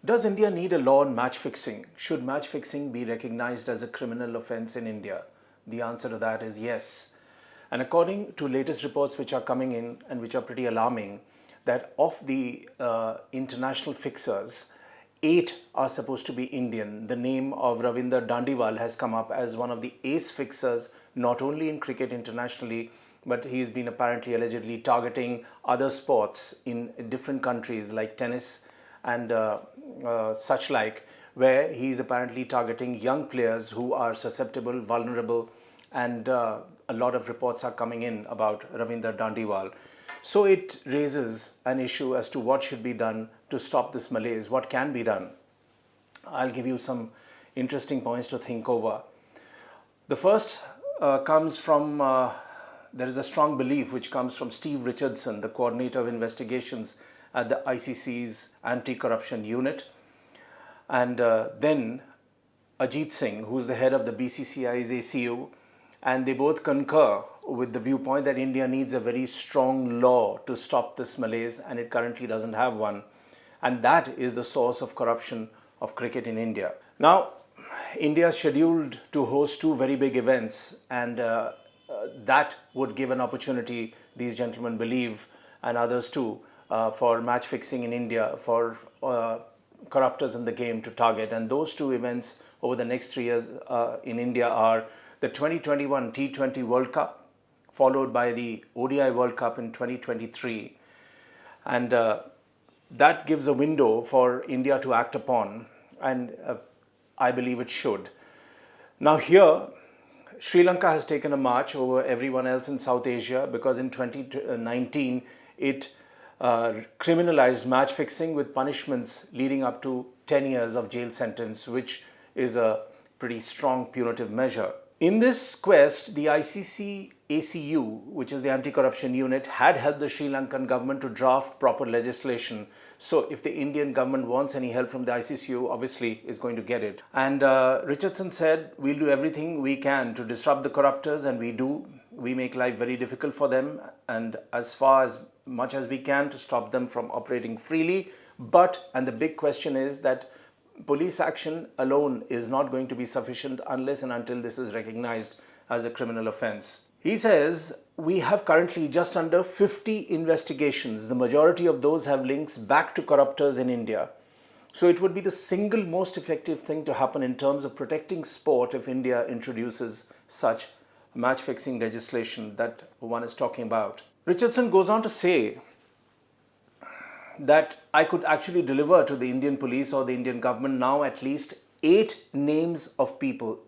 Does India need a law on match fixing? Should match fixing be recognized as a criminal offence in India? The answer to that is yes. And according to latest reports which are coming in and which are pretty alarming, that of the international fixers, 8 are supposed to be Indian. The name of Ravinder Dandiwal has come up as one of the ace fixers, not only in cricket internationally, but he's been apparently allegedly targeting other sports in different countries like tennis and such like, where he's apparently targeting young players who are susceptible, vulnerable, and a lot of reports are coming in about Ravinder Dandiwal. So it raises an issue as to what should be done to stop this malaise, what can be done. I'll give you some interesting points to think over. The first comes from, there is a strong belief which comes from Steve Richardson, the coordinator of investigations at the ICC's anti-corruption unit, and then Ajit Singh, who's the head of the BCCI's ACU, and they both concur with the viewpoint that India needs a very strong law to stop this malaise, and it currently doesn't have one. And that is the source of corruption of cricket in India. Now, India is scheduled to host 2 very big events, and that would give an opportunity, these gentlemen believe, and others too, for match fixing in India, for corruptors in the game to target. And those 2 events over the next 3 years in India are the 2021 T20 World Cup, followed by the ODI World Cup in 2023. And that gives a window for India to act upon, and I believe it should. Now here, Sri Lanka has taken a march over everyone else in South Asia because in 2019 it criminalized match fixing with punishments leading up to 10 years of jail sentence, which is a pretty strong punitive measure. In this quest, the ICC ACU, which is the anti-corruption unit, had helped the Sri Lankan government to draft proper legislation. So if the Indian government wants any help from the ICCU, obviously is going to get it. And Richardson said, we'll do everything we can to disrupt the corruptors, and we do. We make life very difficult for them, and as far as much as we can to stop them from operating freely. But, and the big question is that police action alone is not going to be sufficient unless and until this is recognized as a criminal offense. He says, we have currently just under 50 investigations. The majority of those have links back to corruptors in India. So it would be the single most effective thing to happen in terms of protecting sport if India introduces such match fixing legislation that one is talking about. Richardson goes on to say that I could actually deliver to the Indian police or the Indian government now at least 8 names of people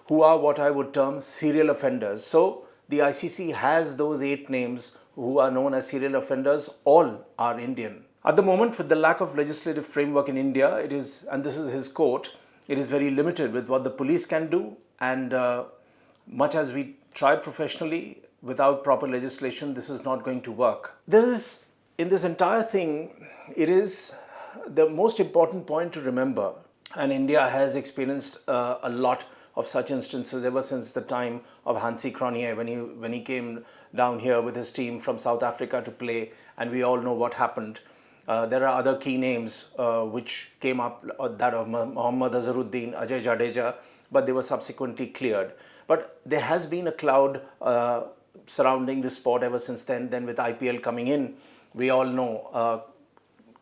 who are what I would term serial offenders. So the ICC has those 8 names who are known as serial offenders, all are Indian. At the moment, with the lack of legislative framework in India, it is, and this is his quote, it is very limited with what the police can do, and much as we try professionally, without proper legislation, this is not going to work. There is, in this entire thing, it is the most important point to remember, and India has experienced a lot of such instances ever since the time of Hansi Cronje when he came down here with his team from South Africa to play, and we all know what happened. There are other key names which came up, that of Mohammad Azharuddin, Ajay Jadeja, but they were subsequently cleared. But there has been a cloud surrounding this sport ever since then. Then with IPL coming in, we all know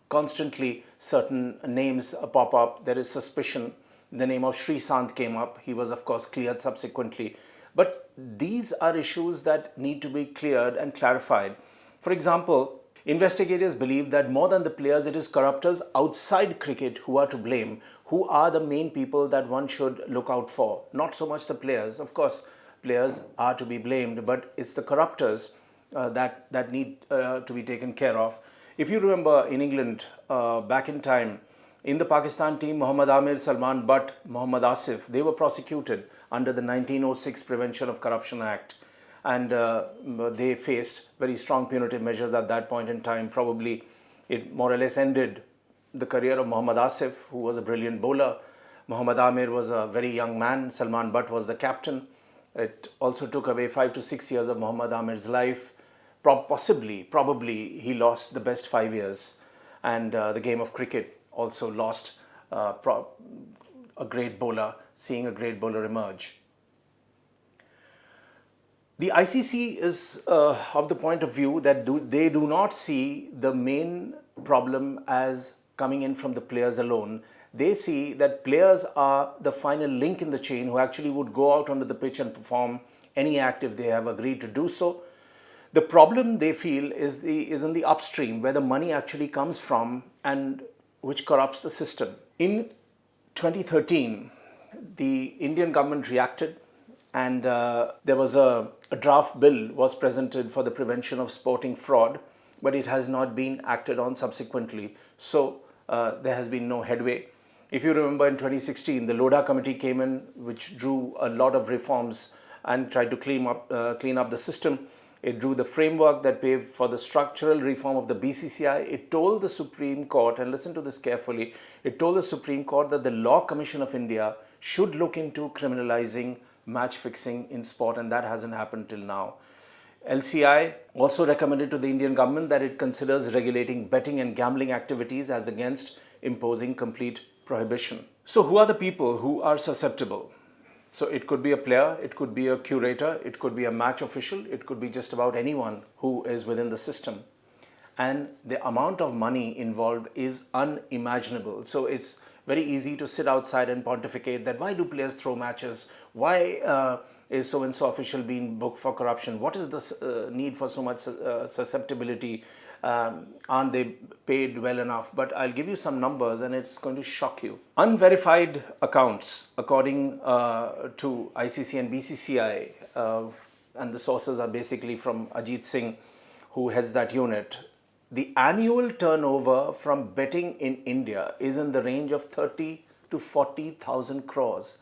constantly certain names pop up. There is suspicion. The name of Sri Sant came up. He was, of course, cleared subsequently. But these are issues that need to be cleared and clarified. For example, investigators believe that more than the players, it is corruptors outside cricket who are to blame, who are the main people that one should look out for. Not so much the players. Of course, players are to be blamed, but it's the corruptors that need to be taken care of. If you remember in England, back in time, in the Pakistan team, Mohammad Amir, Salman Butt, Mohammad Asif, they were prosecuted under the 1906 Prevention of Corruption Act. And they faced very strong punitive measures at that point in time. Probably it more or less ended the career of Mohammad Asif, who was a brilliant bowler. Mohammad Amir was a very young man. Salman Butt was the captain. It also took away 5 to 6 years of Mohammad Amir's life. Probably he lost the best 5 years. And the game of cricket also lost a great bowler, seeing a great bowler emerge. The ICC is of the point of view that they do not see the main problem as coming in from the players alone. They see that players are the final link in the chain who actually would go out onto the pitch and perform any act if they have agreed to do so. The problem they feel is in the upstream, where the money actually comes from and which corrupts the system. In 2013, the Indian government reacted, and there was a draft bill was presented for the prevention of sporting fraud, but it has not been acted on subsequently. So there has been no headway. If you remember, in 2016, the Lodha committee came in, which drew a lot of reforms and tried to clean up the system. It drew the framework that paved for the structural reform of the BCCI. It told the Supreme Court, and listen to this carefully, it told the Supreme Court that the Law Commission of India should look into criminalizing match fixing in sport, and that hasn't happened till now. LCI also recommended to the Indian government that it considers regulating betting and gambling activities as against imposing complete prohibition. So who are the people who are susceptible? So it could be a player, it could be a curator, it could be a match official, it could be just about anyone who is within the system. And the amount of money involved is unimaginable. So it's very easy to sit outside and pontificate that why do players throw matches? Why is so-and-so official being booked for corruption? What is the need for so much susceptibility? Aren't they paid well enough? But I'll give you some numbers and it's going to shock you. Unverified accounts, according to ICC and BCCI, and the sources are basically from Ajit Singh, who heads that unit. The annual turnover from betting in India is in the range of 30 to 40,000 crores.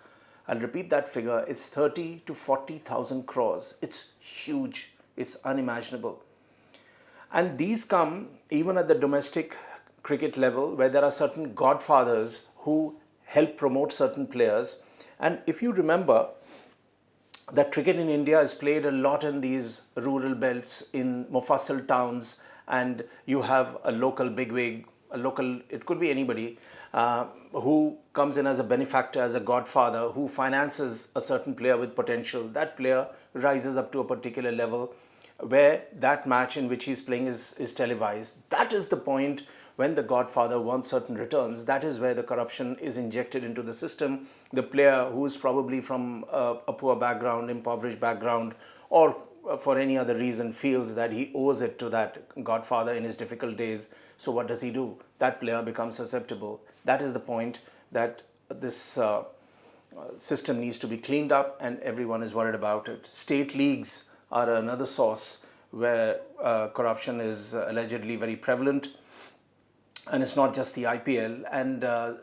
I'll repeat that figure. It's 30 to 40,000 crores. It's huge. It's unimaginable. And these come even at the domestic cricket level, where there are certain godfathers who help promote certain players. And if you remember that cricket in India is played a lot in these rural belts, in Mufassal towns, and you have a local bigwig, it could be anybody, who comes in as a benefactor, as a godfather, who finances a certain player with potential. That player rises up to a particular level where that match in which he's playing is televised. That is the point when the godfather wants certain returns. That is where the corruption is injected into the system. The player who is probably from a poor background, impoverished background, or for any other reason feels that he owes it to that godfather in his difficult days. So what does he do? That player becomes susceptible. That is the point that this system needs to be cleaned up, and everyone is worried about it. State leagues are another source where corruption is allegedly very prevalent. And it's not just the IPL, and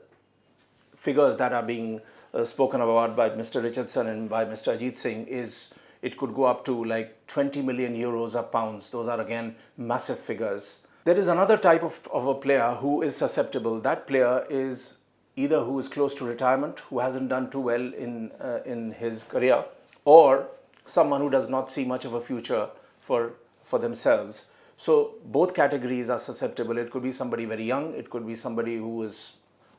figures that are being spoken about by Mr. Richardson and by Mr. Ajit Singh is it could go up to like 20 million euros or pounds. Those are again massive figures. There is another type of a player who is susceptible. That player is either who is close to retirement, who hasn't done too well in his career, or someone who does not see much of a future for themselves. So both categories are susceptible. It could be somebody very young, it could be somebody who is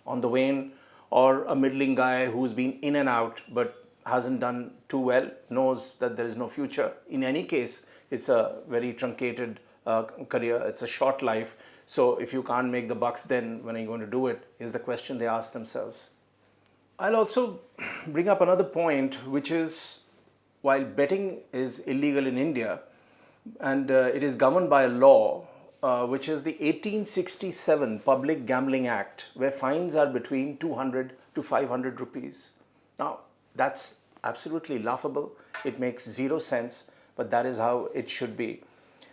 on the wane, or a middling guy who's been in and out but hasn't done too well, knows that there is no future. In any case, it's a very truncated career, it's a short life. So if you can't make the bucks, then when are you going to do it, is the question they ask themselves. I'll also bring up another point, which is while betting is illegal in India, and it is governed by a law which is the 1867 Public Gambling Act, where fines are between 200 to 500 rupees. Now, that's absolutely laughable. It makes zero sense, but that is how it should be.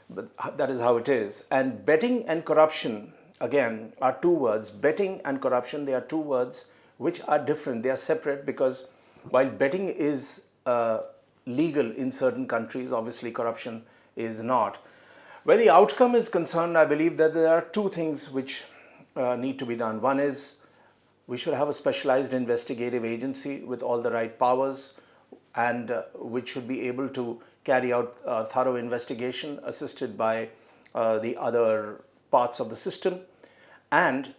But that is how it is. And betting and corruption, again, are two words. Betting and corruption, they are two words which are different. They are separate, because while betting is legal in certain countries, obviously corruption is not. Where the outcome is concerned, I believe that there are two things which need to be done. One is we should have a specialized investigative agency with all the right powers, and which should be able to carry out thorough investigation assisted by the other parts of the system. And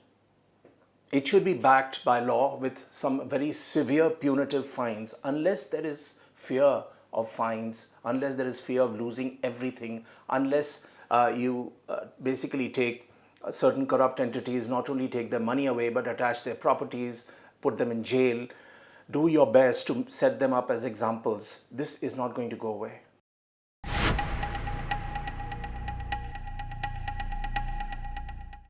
it should be backed by law with some very severe punitive fines. Unless there is fear of fines, unless there is fear of losing everything, unless you basically take certain corrupt entities, not only take their money away but attach their properties, put them in jail, do your best to set them up as examples. This is not going to go away.